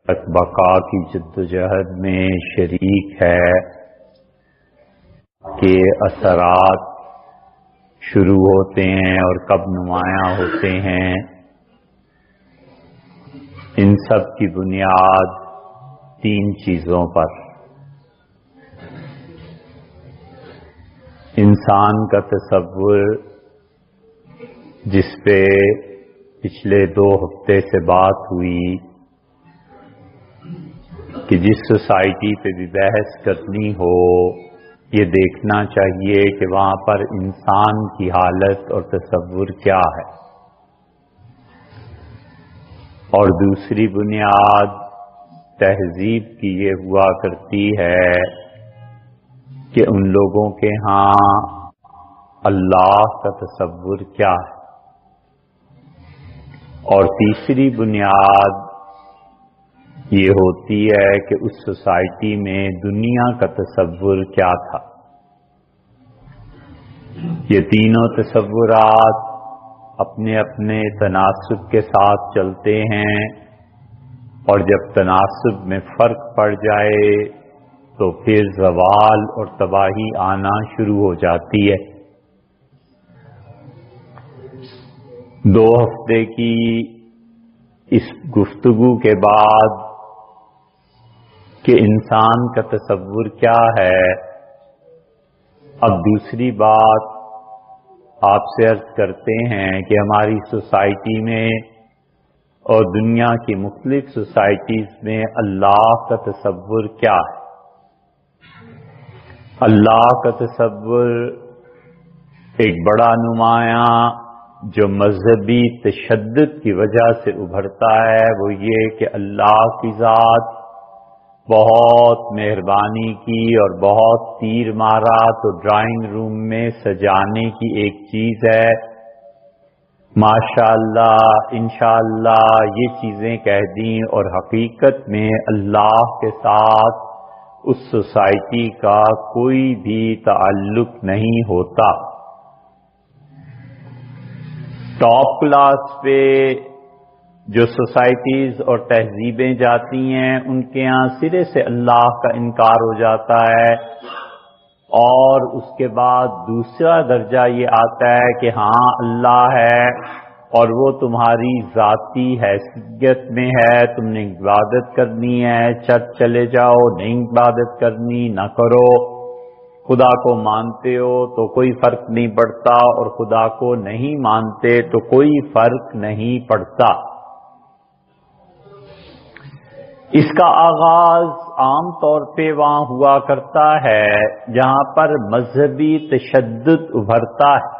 بقا کی جدوجہد میں شریک ہے کہ اثرات شروع ہوتے ہیں اور کب نمایاں ہوتے ہیں، ان سب کی بنیاد تین چیزوں پر: انسان کا تصور، جس پہ پچھلے 2 ہفتے سے بات ہوئی کہ جس سوسائٹی پہ بھی بحث کرنی ہو یہ دیکھنا چاہیے کہ وہاں پر انسان کی حالت اور تصور کیا ہے، اور دوسری بنیاد تہذیب کی یہ ہوا کرتی ہے کہ ان لوگوں کے ہاں اللہ کا تصور کیا ہے، اور تیسری بنیاد یہ ہوتی ہے کہ اس سوسائٹی میں دنیا کا تصور کیا تھا۔ یہ تینوں تصورات اپنے اپنے تناسب کے ساتھ چلتے ہیں، اور جب تناسب میں فرق پڑ جائے تو پھر زوال اور تباہی آنا شروع ہو جاتی ہے۔ 2 ہفتے کی اس گفتگو کے بعد کہ انسان کا تصور کیا ہے، اب دوسری بات آپ سے عرض کرتے ہیں کہ ہماری سوسائٹی میں اور دنیا کی مختلف سوسائٹیز میں اللہ کا تصور کیا ہے۔ اللہ کا تصور ایک بڑا نمایاں جو مذہبی تشدد کی وجہ سے ابھرتا ہے وہ یہ کہ اللہ کی ذات بہت مہربانی کی اور بہت تیر مارا تو ڈرائنگ روم میں سجانے کی ایک چیز ہے، ماشاءاللہ انشاءاللہ یہ چیزیں کہہ دیں، اور حقیقت میں اللہ کے ساتھ اس سوسائٹی کا کوئی بھی تعلق نہیں ہوتا۔ ٹاپ کلاس پہ جو سوسائٹیز اور تہذیبیں جاتی ہیں ان کے ہاں سرے سے اللہ کا انکار ہو جاتا ہے، اور اس کے بعد دوسرا درجہ یہ آتا ہے کہ ہاں اللہ ہے اور وہ تمہاری ذاتی حیثیت میں ہے، تم نے عبادت کرنی ہے چرچ چلے جاؤ، نہیں عبادت کرنی نہ کرو، خدا کو مانتے ہو تو کوئی فرق نہیں پڑتا اور خدا کو نہیں مانتے تو کوئی فرق نہیں پڑتا۔ اس کا آغاز عام طور پہ وہاں ہوا کرتا ہے جہاں پر مذہبی تشدد ابھرتا ہے،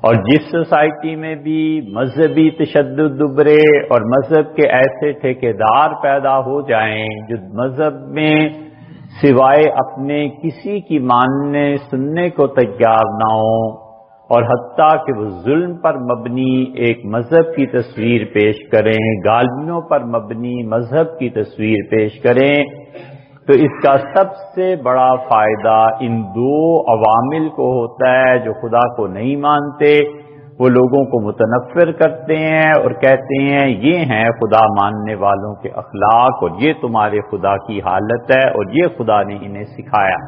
اور جس سوسائٹی میں بھی مذہبی تشدد ابھرے اور مذہب کے ایسے ٹھیکیدار پیدا ہو جائیں جو مذہب میں سوائے اپنے کسی کی ماننے سننے کو تیار نہ ہوں، اور حتیٰ کہ وہ ظلم پر مبنی ایک مذہب کی تصویر پیش کریں، گالیوں پر مبنی مذہب کی تصویر پیش کریں، تو اس کا سب سے بڑا فائدہ ان 2 عوامل کو ہوتا ہے۔ جو خدا کو نہیں مانتے وہ لوگوں کو متنفر کرتے ہیں اور کہتے ہیں یہ ہیں خدا ماننے والوں کے اخلاق، اور یہ تمہارے خدا کی حالت ہے اور یہ خدا نے انہیں سکھایا۔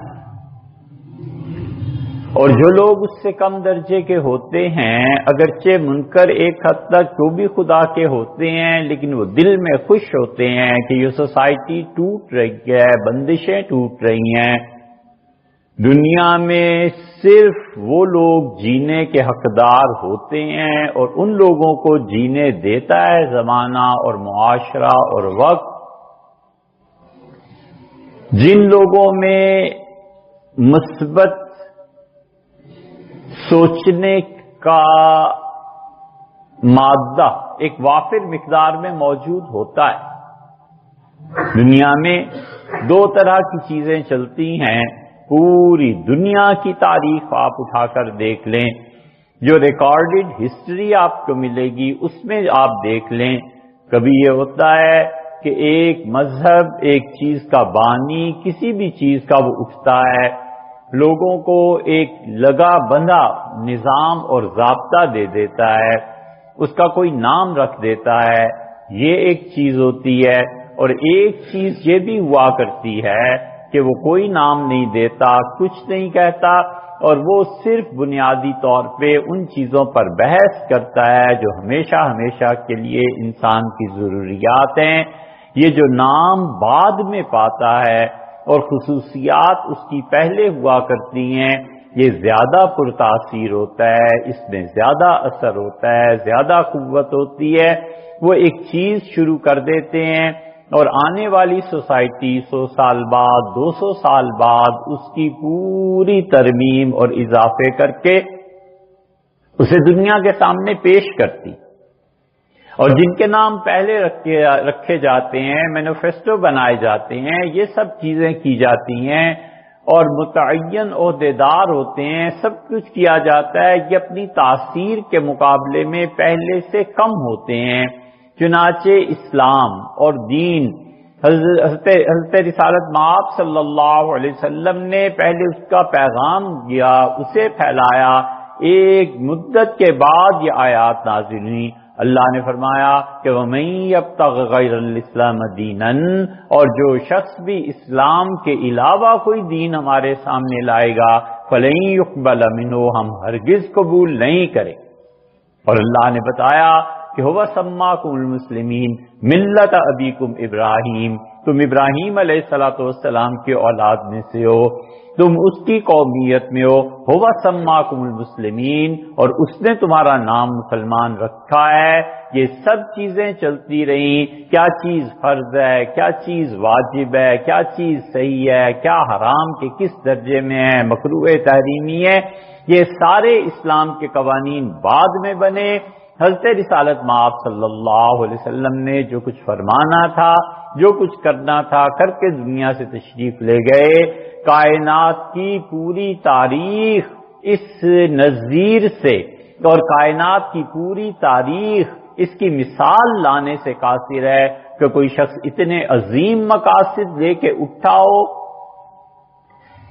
اور جو لوگ اس سے کم درجے کے ہوتے ہیں اگرچہ منکر ایک حد تک جو بھی خدا کے ہوتے ہیں، لیکن وہ دل میں خوش ہوتے ہیں کہ یہ سوسائٹی ٹوٹ رہی ہے، بندشیں ٹوٹ رہی ہیں، دنیا میں صرف وہ لوگ جینے کے حقدار ہوتے ہیں اور ان لوگوں کو جینے دیتا ہے زمانہ اور معاشرہ اور وقت جن لوگوں میں مثبت سوچنے کا مادہ ایک وافر مقدار میں موجود ہوتا ہے۔ دنیا میں 2 طرح کی چیزیں چلتی ہیں، پوری دنیا کی تاریخ آپ اٹھا کر دیکھ لیں، جو ریکارڈڈ ہسٹری آپ کو ملے گی اس میں آپ دیکھ لیں، کبھی یہ ہوتا ہے کہ ایک مذہب ایک چیز کا بانی کسی بھی چیز کا وہ اٹھتا ہے، لوگوں کو ایک لگا بندھا نظام اور ضابطہ دے دیتا ہے، اس کا کوئی نام رکھ دیتا ہے، یہ ایک چیز ہوتی ہے۔ اور ایک چیز یہ بھی ہوا کرتی ہے کہ وہ کوئی نام نہیں دیتا، کچھ نہیں کہتا، اور وہ صرف بنیادی طور پہ ان چیزوں پر بحث کرتا ہے جو ہمیشہ ہمیشہ کے لیے انسان کی ضروریات ہیں۔ یہ جو نام بعد میں پاتا ہے اور خصوصیات اس کی پہلے ہوا کرتی ہیں، یہ زیادہ پرتاثیر ہوتا ہے، اس میں زیادہ اثر ہوتا ہے، زیادہ قوت ہوتی ہے۔ وہ ایک چیز شروع کر دیتے ہیں اور آنے والی سوسائٹی 100 سال بعد 200 سال بعد اس کی پوری ترمیم اور اضافے کر کے اسے دنیا کے سامنے پیش کرتی، اور جن کے نام پہلے رکھے جاتے ہیں، مینیفیسٹو بنائے جاتے ہیں، یہ سب چیزیں کی جاتی ہیں اور متعین عہدیدار ہوتے ہیں، سب کچھ کیا جاتا ہے، یہ اپنی تاثیر کے مقابلے میں پہلے سے کم ہوتے ہیں۔ چنانچہ اسلام اور دین حضرت رسالت مآب صلی اللہ علیہ وسلم نے پہلے اس کا پیغام دیا، اسے پھیلایا، ایک مدت کے بعد یہ آیات نازل ہوئی۔ اللہ نے فرمایا کہ وَمَن يَبْتَغِ غَيْرَ الْإِسْلَامَ دِينًا، اور جو شخص بھی اسلام کے علاوہ کوئی دین ہمارے سامنے لائے گا فَلَن يُقْبَلَ مِنْهُ، ہم ہرگز قبول نہیں کریں۔ اور اللہ نے بتایا کہ هُوَ سَمَّاكُمُ الْمُسْلِمِينَ مِلَّةَ أَبِيكُمْ ابراہیم، تم ابراہیم علیہ السلام کے اولاد میں سے ہو، تم اس کی قومیت میں ہو۔ هُوَ سَمَّاكُمُ الْمُسْلِمِينَ، اور اس نے تمہارا نام مسلمان رکھا ہے۔ یہ سب چیزیں چلتی رہیں، کیا چیز فرض ہے، کیا چیز واجب ہے، کیا چیز صحیح ہے، کیا حرام کے کس درجے میں ہے، مکروہ تحریمی ہے، یہ سارے اسلام کے قوانین بعد میں بنے۔ حضرت رسالت مآب صلی اللہ علیہ وسلم نے جو کچھ فرمانا تھا، جو کچھ کرنا تھا، کر کے دنیا سے تشریف لے گئے۔ کائنات کی پوری تاریخ اس نظیر سے، اور کائنات کی پوری تاریخ اس کی مثال لانے سے قاصر ہے کہ کوئی شخص اتنے عظیم مقاصد لے کے اٹھا ہو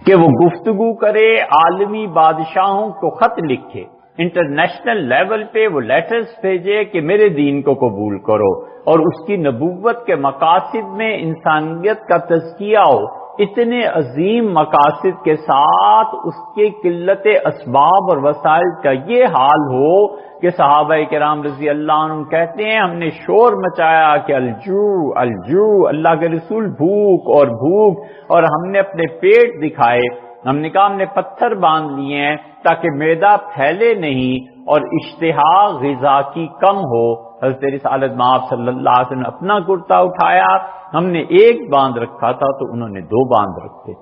کہ وہ گفتگو کرے، عالمی بادشاہوں کو خط لکھے، انٹرنیشنل لیول پہ وہ لیٹرز بھیجے کہ میرے دین کو قبول کرو، اور اس کی نبوت کے مقاصد میں انسانیت کا تزکیہ ہو۔ اتنے عظیم مقاصد کے ساتھ اس کے قلت اسباب اور وسائل کا یہ حال ہو کہ صحابہ کرام رضی اللہ عنہ کہتے ہیں ہم نے شور مچایا کہ الجو الجو، اللہ کے رسول بھوک اور بھوک، اور ہم نے اپنے پیٹ دکھائے، ہم نے کہا ہم نے پتھر باندھ لیے ہیں تاکہ معدہ پھیلے نہیں اور اشتہا غذا کی کم ہو۔ حضرت رسالت مآب صلی اللہ علیہ وسلم نے اپنا کرتا اٹھایا، ہم نے ایک باندھ رکھا تھا تو انہوں نے 2 باندھ رکھے۔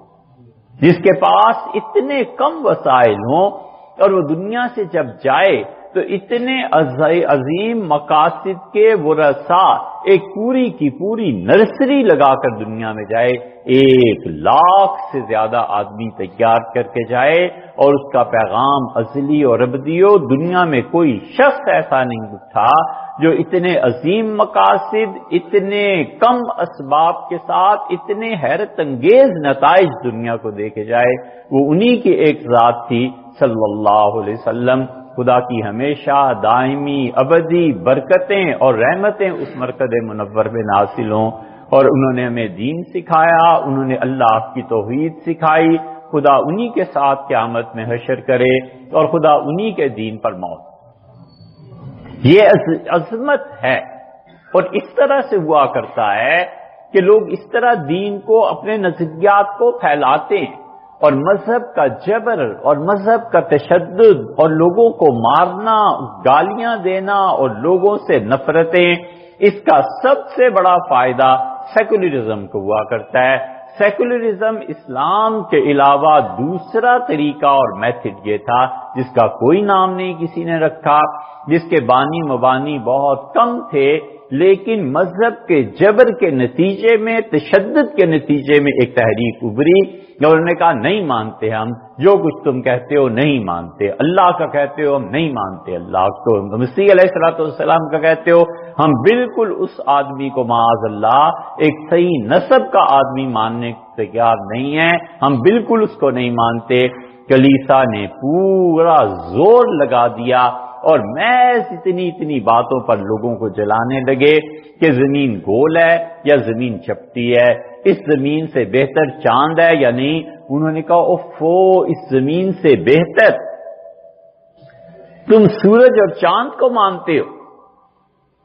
جس کے پاس اتنے کم وسائل ہوں اور وہ دنیا سے جب جائے تو اتنے عظیم مقاصد کے ورثاء ایک پوری کی پوری نرسری لگا کر دنیا میں جائے، 1 لاکھ سے زیادہ آدمی تیار کر کے جائے، اور اس کا پیغام ازلی اور ابدی ہو۔ دنیا میں کوئی شخص ایسا نہیں اٹھا جو اتنے عظیم مقاصد، اتنے کم اسباب کے ساتھ اتنے حیرت انگیز نتائج دنیا کو دے کے جائے۔ وہ انہی کی ایک ذات تھی صلی اللہ علیہ وسلم۔ خدا کی ہمیشہ دائمی ابدی برکتیں اور رحمتیں اس مرکز منور میں نازل ہوں، اور انہوں نے ہمیں دین سکھایا، انہوں نے اللہ کی توحید سکھائی۔ خدا انہی کے ساتھ قیامت میں حشر کرے اور خدا انہی کے دین پر موت۔ یہ عظمت ہے، اور اس طرح سے ہوا کرتا ہے کہ لوگ اس طرح دین کو، اپنے نظریات کو پھیلاتے ہیں، اور مذہب کا جبر اور مذہب کا تشدد اور لوگوں کو مارنا، گالیاں دینا اور لوگوں سے نفرتیں، اس کا سب سے بڑا فائدہ سیکولرزم کو ہوا کرتا ہے۔ سیکولرزم اسلام کے علاوہ دوسرا طریقہ اور میتھڈ یہ تھا جس کا کوئی نام نہیں کسی نے رکھا، جس کے بانی مبانی بہت کم تھے، لیکن مذہب کے جبر کے نتیجے میں، تشدد کے نتیجے میں ایک تحریک ابھری، اور انہوں نے کہا نہیں مانتے ہم، جو کچھ تم کہتے ہو نہیں مانتے، اللہ کا کہتے ہو ہم نہیں مانتے، اللہ کو، مسیح علیہ السلام کا کہتے ہو ہم بالکل اس آدمی کو معاذ اللہ ایک صحیح نسب کا آدمی ماننے کو تیار نہیں ہے، ہم بالکل اس کو نہیں مانتے۔ کلیسا نے پورا زور لگا دیا اور محض اتنی باتوں پر لوگوں کو جلانے لگے کہ زمین گول ہے یا زمین چپٹی ہے، اس زمین سے بہتر چاند ہے یا نہیں۔ انہوں نے کہا اوفو، اس زمین سے بہتر تم سورج اور چاند کو مانتے ہو،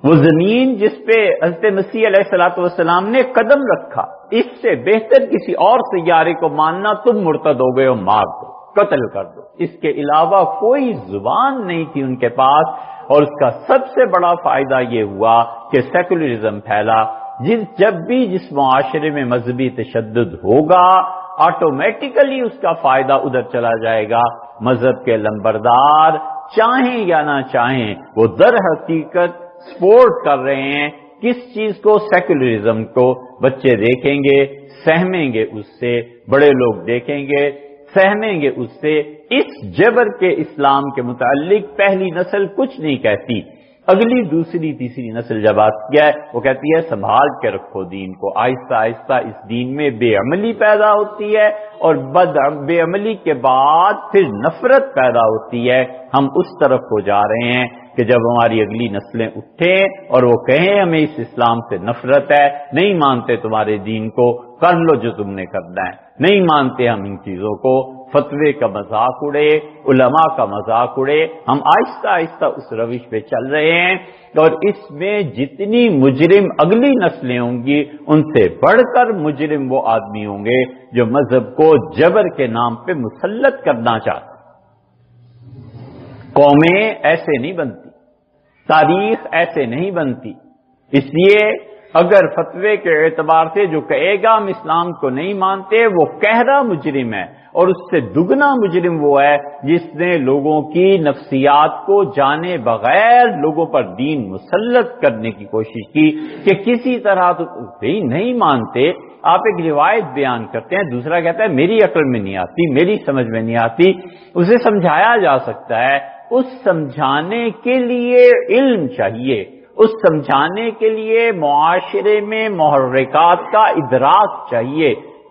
وہ زمین جس پہ حضرت مسیح علیہ الصلوۃ والسلام نے قدم رکھا، اس سے بہتر کسی اور سیارے کو ماننا، تم مرتد ہو گئے ہو، مار دو، قتل کر دو۔ اس کے علاوہ کوئی زبان نہیں تھی ان کے پاس، اور اس کا سب سے بڑا فائدہ یہ ہوا کہ سیکولرزم پھیلا۔ جب بھی جس معاشرے میں مذہبی تشدد ہوگا، آٹومیٹیکلی اس کا فائدہ ادھر چلا جائے گا۔ مذہب کے لمبردار چاہیں یا نہ چاہیں وہ در حقیقت سپورٹ کر رہے ہیں کس چیز کو؟ سیکولرزم کو۔ بچے دیکھیں گے، سہمیں گے اس سے، بڑے لوگ دیکھیں گے، سہمیں گے اس سے۔ اس جبر کے اسلام کے متعلق پہلی نسل کچھ نہیں کہتی، اگلی دوسری تیسری نسل جب آتی ہے وہ کہتی ہے سنبھال کے رکھو دین کو۔ آہستہ آہستہ اس دین میں بے عملی پیدا ہوتی ہے، اور بے عملی کے بعد پھر نفرت پیدا ہوتی ہے۔ ہم اس طرف کو جا رہے ہیں کہ جب ہماری اگلی نسلیں اٹھیں اور وہ کہیں ہمیں اس اسلام سے نفرت ہے، نہیں مانتے تمہارے دین کو، کر لو جو تم نے کرنا ہے، نہیں مانتے ہم ان چیزوں کو، فتوے کا مذاق اڑے، علماء کا مذاق اڑے۔ ہم آہستہ آہستہ اس روش پہ چل رہے ہیں، اور اس میں جتنی مجرم اگلی نسلیں ہوں گی ان سے بڑھ کر مجرم وہ آدمی ہوں گے جو مذہب کو جبر کے نام پہ مسلط کرنا چاہتے۔ قومیں ایسے نہیں بنتی، تاریخ ایسے نہیں بنتی۔ اس لیے اگر فتوے کے اعتبار سے جو کہے گا ہم اسلام کو نہیں مانتے، وہ گہرا مجرم ہے، اور اس سے دگنا مجرم وہ ہے جس نے لوگوں کی نفسیات کو جانے بغیر لوگوں پر دین مسلط کرنے کی کوشش کی کہ کسی طرح تو نہیں مانتے۔ آپ ایک روایت بیان کرتے ہیں، دوسرا کہتا ہے میری عقل میں نہیں آتی، میری سمجھ میں نہیں آتی، اسے سمجھایا جا سکتا ہے۔ اس سمجھانے کے لیے علم چاہیے، اس سمجھانے کے لیے معاشرے میں محرکات کا ادراک چاہیے،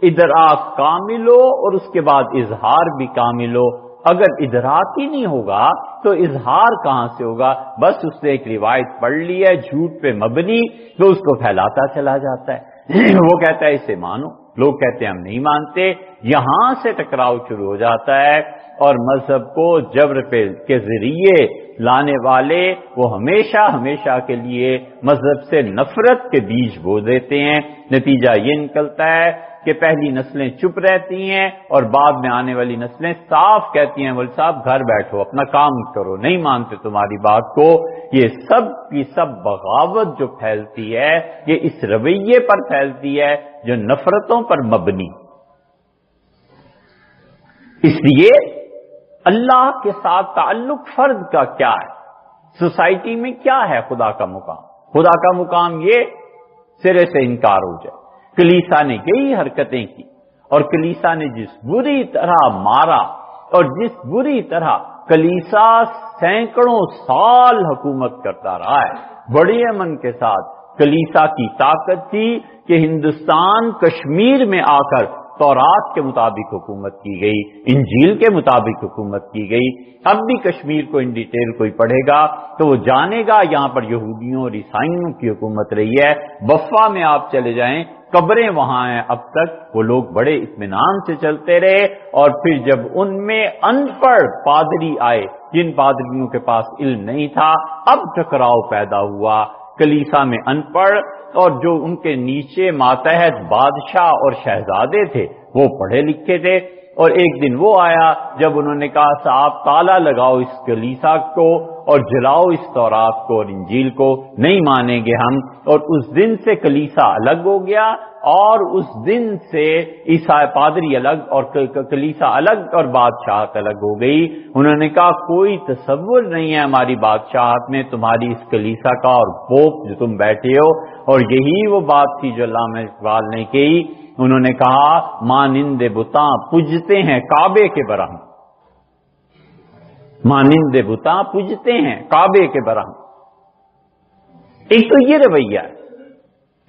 ادراک کامل ہو اور اس کے بعد اظہار بھی کامل ہو۔ اگر ادراک ہی نہیں ہوگا تو اظہار کہاں سے ہوگا؟ بس اس نے ایک روایت پڑھ لی ہے جھوٹ پہ مبنی، تو اس کو پھیلاتا چلا جاتا ہے۔ وہ کہتا ہے اسے مانو، لوگ کہتے ہیں ہم نہیں مانتے، یہاں سے ٹکراؤ شروع ہو جاتا ہے۔ اور مذہب کو جبر کے ذریعے لانے والے وہ ہمیشہ کے لیے مذہب سے نفرت کے بیج بو دیتے ہیں۔ نتیجہ یہ نکلتا ہے کہ پہلی نسلیں چپ رہتی ہیں اور بعد میں آنے والی نسلیں صاف کہتی ہیں مولوی صاحب گھر بیٹھو، اپنا کام کرو، نہیں مانتے تمہاری بات کو۔ یہ سب کی سب بغاوت جو پھیلتی ہے یہ اس رویے پر پھیلتی ہے جو نفرتوں پر مبنی۔ اس لیے اللہ کے ساتھ تعلق فرد کا کیا ہے؟ سوسائٹی میں کیا ہے خدا کا مقام؟ خدا کا مقام یہ سرے سے انکار ہو جائے۔ کلیسا نے یہی حرکتیں کی، اور کلیسا نے جس بری طرح مارا، اور جس بری طرح کلیسا سینکڑوں سال حکومت کرتا رہا ہے بڑے امن کے ساتھ۔ کلیسا کی طاقت تھی کہ ہندوستان کشمیر میں آ کر تورات کے مطابق حکومت کی گئی، انجیل کے مطابق حکومت کی گئی۔ اب بھی کشمیر کو ان ڈیٹیل کوئی پڑھے گا تو وہ جانے گا یہاں پر یہودیوں اور عیسائیوں کی حکومت رہی ہے۔ بفا میں آپ چلے جائیں، قبریں وہاں ہیں، اب تک وہ لوگ بڑے اطمینان سے چلتے رہے۔ اور پھر جب ان میں ان پڑھ پادری آئے جن پادریوں کے پاس علم نہیں تھا، اب ٹکراؤ پیدا ہوا۔ کلیسا میں ان پڑھ اور جو ان کے نیچے ماتحت بادشاہ اور شہزادے تھے وہ پڑھے لکھے تھے۔ اور ایک دن وہ آیا جب انہوں نے کہا صاحب تالا لگاؤ اس کلیسا کو اور جلاؤ اس تورات کو اور انجیل کو، نہیں مانیں گے ہم۔ اور اس دن سے کلیسا الگ ہو گیا، اور اس دن سے عیسائی پادری الگ اور کلیسا الگ اور بادشاہت الگ ہو گئی۔ انہوں نے کہا کوئی تصور نہیں ہے ہماری بادشاہت میں تمہاری اس کلیسا کا اور پوپ جو تم بیٹھے ہو۔ اور یہی وہ بات تھی جو علامہ اقبال نے کہی، انہوں نے کہا مانند بتاں پوجتے ہیں کعبے کے برہم، مانند بتاں پوجتے ہیں کعبے کے برہم۔ ایک تو یہ رویہ ہے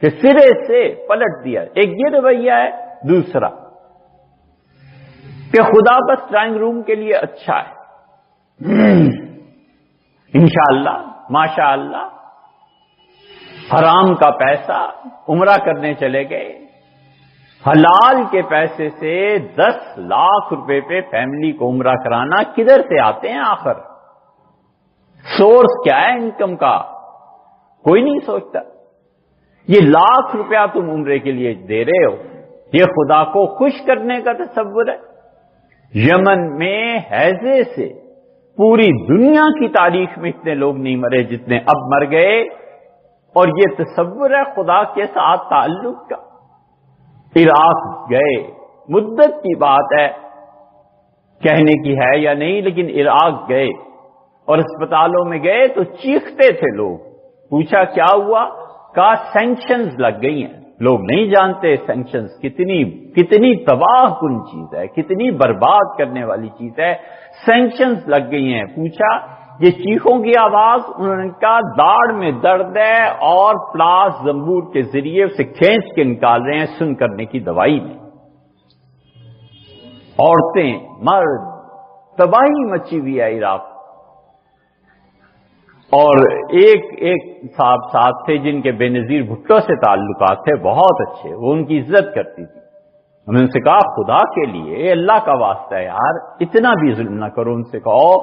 کہ سرے سے پلٹ دیا، ایک یہ رویہ ہے، دوسرا کہ خدا بس ڈرائنگ روم کے لیے اچھا ہے، انشاءاللہ ماشاءاللہ حرام کا پیسہ عمرہ کرنے چلے گئے، حلال کے پیسے سے 10 لاکھ روپے پہ فیملی کو عمرہ کرانا کدھر سے آتے ہیں آخر؟ سورس کیا ہے انکم کا؟ کوئی نہیں سوچتا۔ یہ لاکھ روپیہ تم عمرے کے لیے دے رہے ہو، یہ خدا کو خوش کرنے کا تصور ہے؟ یمن میں ہیضے سے پوری دنیا کی تاریخ میں اتنے لوگ نہیں مرے جتنے اب مر گئے، اور یہ تصور ہے خدا کے ساتھ تعلق کا۔ عراق گئے، مدت کی بات ہے، کہنے کی ہے یا نہیں، لیکن عراق گئے اور اسپتالوں میں گئے تو چیختے تھے لوگ۔ پوچھا کیا ہوا؟ کہا سینکشنز لگ گئی ہیں۔ لوگ نہیں جانتے سینکشنز کتنی تباہ کن چیز ہے، کتنی برباد کرنے والی چیز ہے۔ سینکشنز لگ گئی ہیں۔ پوچھا یہ چیخوں کی آواز؟ انہوں نے کہا داڑھ میں درد ہے اور پلاس زنبور کے ذریعے اسے کھینچ کے نکال رہے ہیں سن کرنے کی دوائی میں۔ عورتیں، مرد، تباہی مچی ہوئی ہے عراق۔ اور ایک صاحب ساتھ تھے جن کے بے نظیر بھٹو سے تعلقات تھے بہت اچھے، وہ ان کی عزت کرتی تھی۔ ہم نے ان سے کہا خدا کے لیے اللہ کا واسطہ ہے یار اتنا بھی ظلم نہ کرو، ان سے کہو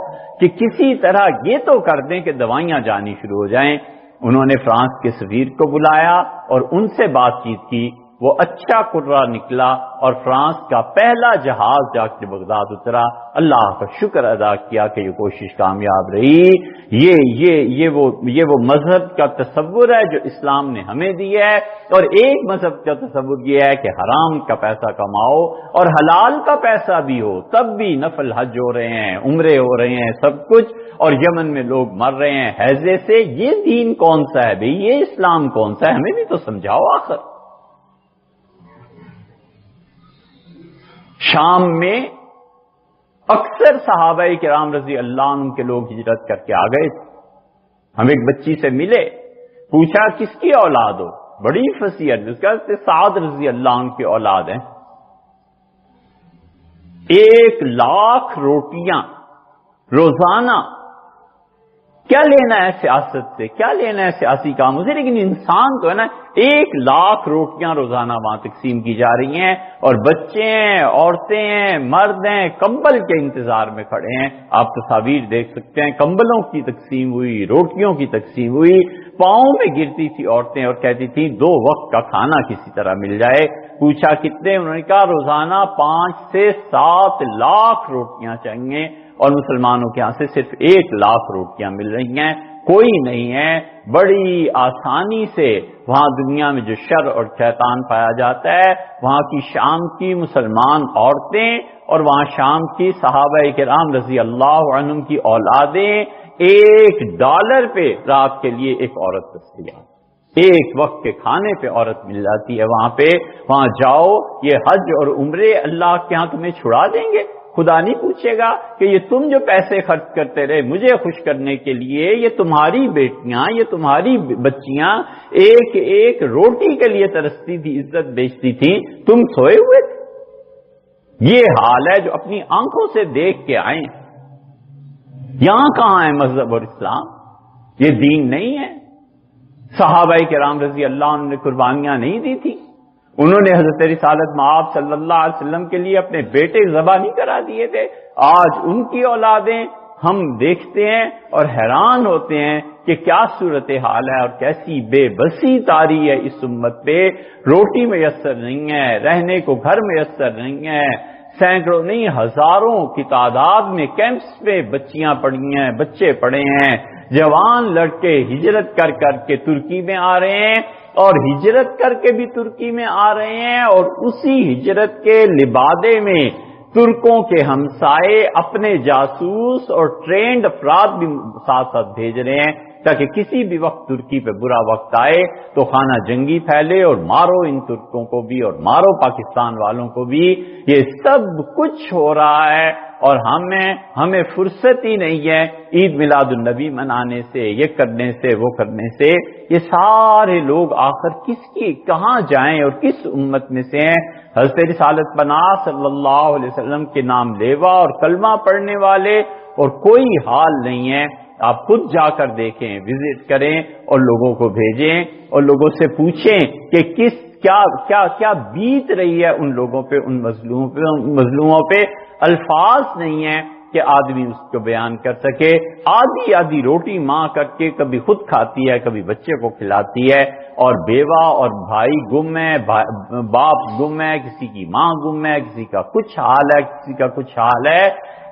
کہ کسی طرح یہ تو کر دیں کہ دوائیاں جانی شروع ہو جائیں۔ انہوں نے فرانس کے سفیر کو بلایا اور ان سے بات چیت کی، وہ اچھا کرا نکلا اور فرانس کا پہلا جہاز جا کے بغداد اترا۔ اللہ کا شکر ادا کیا کہ یہ کوشش کامیاب رہی۔ یہ وہ مذہب کا تصور ہے جو اسلام نے ہمیں دیا ہے، اور ایک مذہب کا تصور یہ ہے کہ حرام کا پیسہ کماؤ اور حلال کا پیسہ بھی ہو، تب بھی نفل حج ہو رہے ہیں، عمرے ہو رہے ہیں، سب کچھ، اور یمن میں لوگ مر رہے ہیں ہیضے سے۔ یہ دین کون سا ہے بھئی؟ یہ اسلام کون سا ہے؟ ہمیں بھی تو سمجھاؤ آخر۔ شام میں اکثر صحابہ کرام رضی اللہ عنہ کے لوگ ہجرت کر کے آ گئے تھے۔ ہم ایک بچی سے ملے، پوچھا کس کی اولاد ہو؟ بڑی فصیح، اس کا سعد رضی اللہ عنہ کی اولاد ہیں۔ 1 لاکھ روٹیاں روزانہ، کیا لینا ہے سیاست سے، کیا لینا ہے سیاسی کاموں سے، لیکن انسان تو ہے نا۔ 1 لاکھ روٹیاں روزانہ وہاں تقسیم کی جا رہی ہیں، اور بچے ہیں، عورتیں ہیں، مرد ہیں، کمبل کے انتظار میں کھڑے ہیں۔ آپ تصاویر دیکھ سکتے ہیں، کمبلوں کی تقسیم ہوئی، روٹیوں کی تقسیم ہوئی، پاؤں میں گرتی تھی عورتیں اور کہتی تھیں 2 وقت کا کھانا کسی طرح مل جائے۔ پوچھا کتنے؟ انہوں نے کہا روزانہ 5 سے 7 لاکھ روٹیاں چاہیے، اور مسلمانوں کے ہاں سے صرف 1 لاکھ روٹیاں مل رہی ہیں۔ کوئی نہیں ہے، بڑی آسانی سے وہاں دنیا میں جو شر اور شیطان پایا جاتا ہے، وہاں کی شام کی مسلمان عورتیں اور وہاں شام کی صحابہ کرام رضی اللہ عنہم کی اولادیں $1 پہ رات کے لیے ایک عورت دستیاب، 1 وقت کے کھانے پہ عورت مل جاتی ہے وہاں پہ۔ وہاں جاؤ، یہ حج اور عمرے اللہ کے ہاں تمہیں چھڑا دیں گے۔ خدا نہیں پوچھے گا کہ یہ تم جو پیسے خرچ کرتے رہے مجھے خوش کرنے کے لیے، یہ تمہاری بیٹیاں، یہ تمہاری بچیاں ایک روٹی کے لیے ترستی تھی، عزت بیچتی تھی، تم سوئے ہوئے تھے۔ یہ حال ہے جو اپنی آنکھوں سے دیکھ کے آئے۔ یہاں کہاں ہے مذہب اور اسلام؟ یہ دین نہیں ہے۔ صحابہ کرام رضی اللہ عنہ نے قربانیاں نہیں دی تھی؟ انہوں نے حضرت رسالت مآب صلی اللہ علیہ وسلم کے لیے اپنے بیٹے ذبح نہیں کرا دیے تھے؟ آج ان کی اولادیں ہم دیکھتے ہیں اور حیران ہوتے ہیں کہ کیا صورتحال ہے اور کیسی بے بسی طاری ہے اس امت پہ۔ روٹی میسر نہیں ہے، رہنے کو گھر میسر نہیں ہے، سینکڑوں نہیں ہزاروں کی تعداد میں کیمپس میں بچیاں پڑی ہیں، بچے پڑے ہیں، جوان لڑکے ہجرت کر کر کے ترکی میں آ رہے ہیں، اور ہجرت کر کے بھی ترکی میں آ رہے ہیں، اور اسی ہجرت کے لبادے میں ترکوں کے ہمسائے اپنے جاسوس اور ٹرینڈ افراد بھی ساتھ ساتھ بھیج رہے ہیں تاکہ کسی بھی وقت ترکی پہ برا وقت آئے تو خانہ جنگی پھیلے اور مارو ان ترکوں کو بھی اور مارو پاکستان والوں کو بھی۔ یہ سب کچھ ہو رہا ہے اور ہمیں فرصت ہی نہیں ہے عید میلاد النبی منانے سے، یہ کرنے سے، وہ کرنے سے۔ یہ سارے لوگ آخر کس کی کہاں جائیں اور کس امت میں سے ہیں؟ حضرت رسالت پناہ صلی اللہ علیہ وسلم کے نام لیوا اور کلمہ پڑھنے والے، اور کوئی حال نہیں ہے۔ آپ خود جا کر دیکھیں، وزٹ کریں اور لوگوں کو بھیجیں اور لوگوں سے پوچھیں کہ کیا بیت رہی ہے ان لوگوں پہ، ان مظلوموں پہ۔ الفاظ نہیں ہیں کہ آدمی اس کو بیان کر سکے۔ آدھی روٹی ماں کر کے کبھی خود کھاتی ہے، کبھی بچے کو کھلاتی ہے، اور بیوہ اور بھائی گم ہے، باپ گم ہے، کسی کی ماں گم ہے، کسی کا کچھ حال ہے، کسی کا کچھ حال ہے۔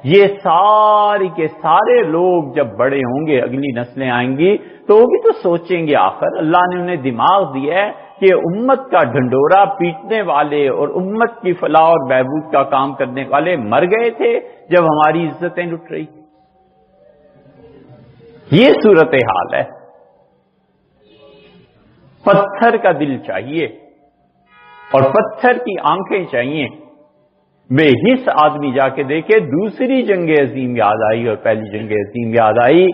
یہ سارے کے سارے لوگ جب بڑے ہوں گے، اگلی نسلیں آئیں گی تو وہ بھی تو سوچیں گے آخر اللہ نے انہیں دماغ دیا ہے کہ امت کا ڈھنڈورا پیٹنے والے اور امت کی فلاح اور بہبود کا کام کرنے والے مر گئے تھے جب ہماری عزتیں لٹ رہی۔ یہ صورتحال ہے۔ پتھر کا دل چاہیے اور پتھر کی آنکھیں چاہیے۔ بے حس آدمی جا کے دیکھے، دوسری جنگ عظیم یاد آئی اور پہلی جنگ عظیم یاد آئی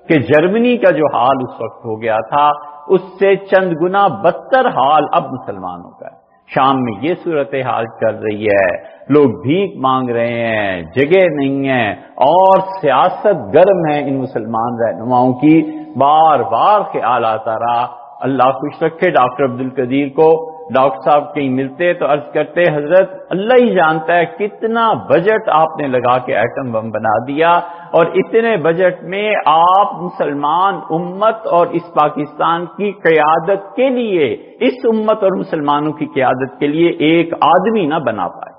کہ جرمنی کا جو حال اس وقت ہو گیا تھا اس سے چند گنا بدتر حال اب مسلمانوں کا ہے۔ شام میں یہ صورتحال چل رہی ہے، لوگ بھیک مانگ رہے ہیں، جگہ نہیں ہے، اور سیاست گرم ہے ان مسلمان رہنماؤں کی۔ بار بار خیال آتا رہا، اللہ خوش رکھے ڈاکٹر عبد القدیر کو، ڈاکٹر صاحب کہیں ملتے تو عرض کرتے حضرت اللہ ہی جانتا ہے کتنا بجٹ آپ نے لگا کے ایٹم بم بنا دیا، اور اتنے بجٹ میں آپ مسلمان امت اور اس پاکستان کی قیادت کے لیے، اس امت اور مسلمانوں کی قیادت کے لیے ایک آدمی نہ بنا پائے،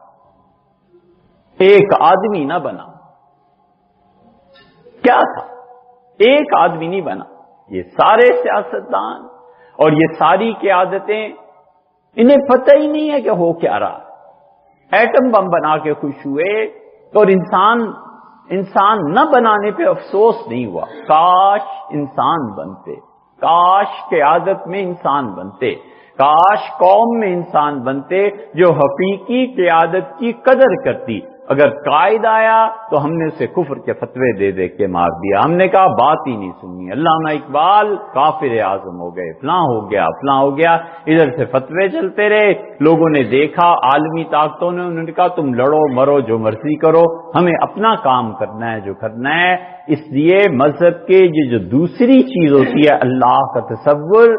ایک آدمی نہ بنا۔ کیا تھا؟ ایک آدمی نہیں بنا۔ یہ سارے سیاستدان اور یہ ساری قیادتیں، انہیں پتہ ہی نہیں ہے کہ ہو کیا رہا۔ ایٹم بم بنا کے خوش ہوئے اور انسان نہ بنانے پہ افسوس نہیں ہوا۔ کاش انسان بنتے، کاش قیادت میں انسان بنتے، کاش قوم میں انسان بنتے جو حقیقی قیادت کی قدر کرتی۔ اگر قائد آیا تو ہم نے اسے کفر کے فتوے دے دے کے مار دیا، ہم نے کہا بات ہی نہیں سنی، علامہ اقبال کافر اعظم ہو گئے، فلاں ہو گیا، فلاں ہو گیا، ادھر سے فتوے چلتے رہے۔ لوگوں نے دیکھا، عالمی طاقتوں نے انہوں نے کہا تم لڑو مرو جو مرضی کرو، ہمیں اپنا کام کرنا ہے جو کرنا ہے۔ اس لیے مذہب کے یہ جو دوسری چیز ہوتی ہے اللہ کا تصور،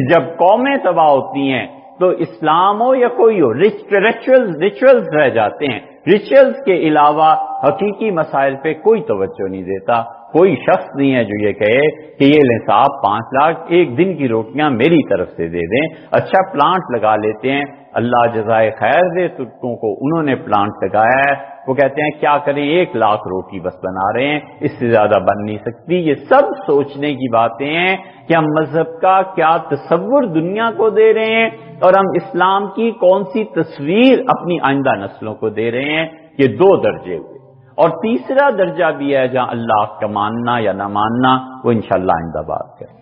جب قومیں تباہ ہوتی ہیں تو اسلام ہو یا کوئی ہو، ریچولز رہ جاتے ہیں۔ ریچولز کے علاوہ حقیقی مسائل پہ کوئی توجہ نہیں دیتا۔ کوئی شخص نہیں ہے جو یہ کہے کہ یہ لیں صاحب 5 لاکھ ایک دن کی روٹیاں میری طرف سے دے دیں، اچھا پلانٹ لگا لیتے ہیں، اللہ جزائے خیر دے ترکوں کو، انہوں نے پلانٹ لگایا ہے، وہ کہتے ہیں کیا کریں 1 لاکھ روٹی بس بنا رہے ہیں، اس سے زیادہ بن نہیں سکتی۔ یہ سب سوچنے کی باتیں ہیں کہ ہم مذہب کا کیا تصور دنیا کو دے رہے ہیں اور ہم اسلام کی کون سی تصویر اپنی آئندہ نسلوں کو دے رہے ہیں۔ یہ 2 درجے ہوئے، اور تیسرا درجہ بھی ہے جہاں اللہ کا ماننا یا نہ ماننا، وہ انشاءاللہ آئندہ بات کریں۔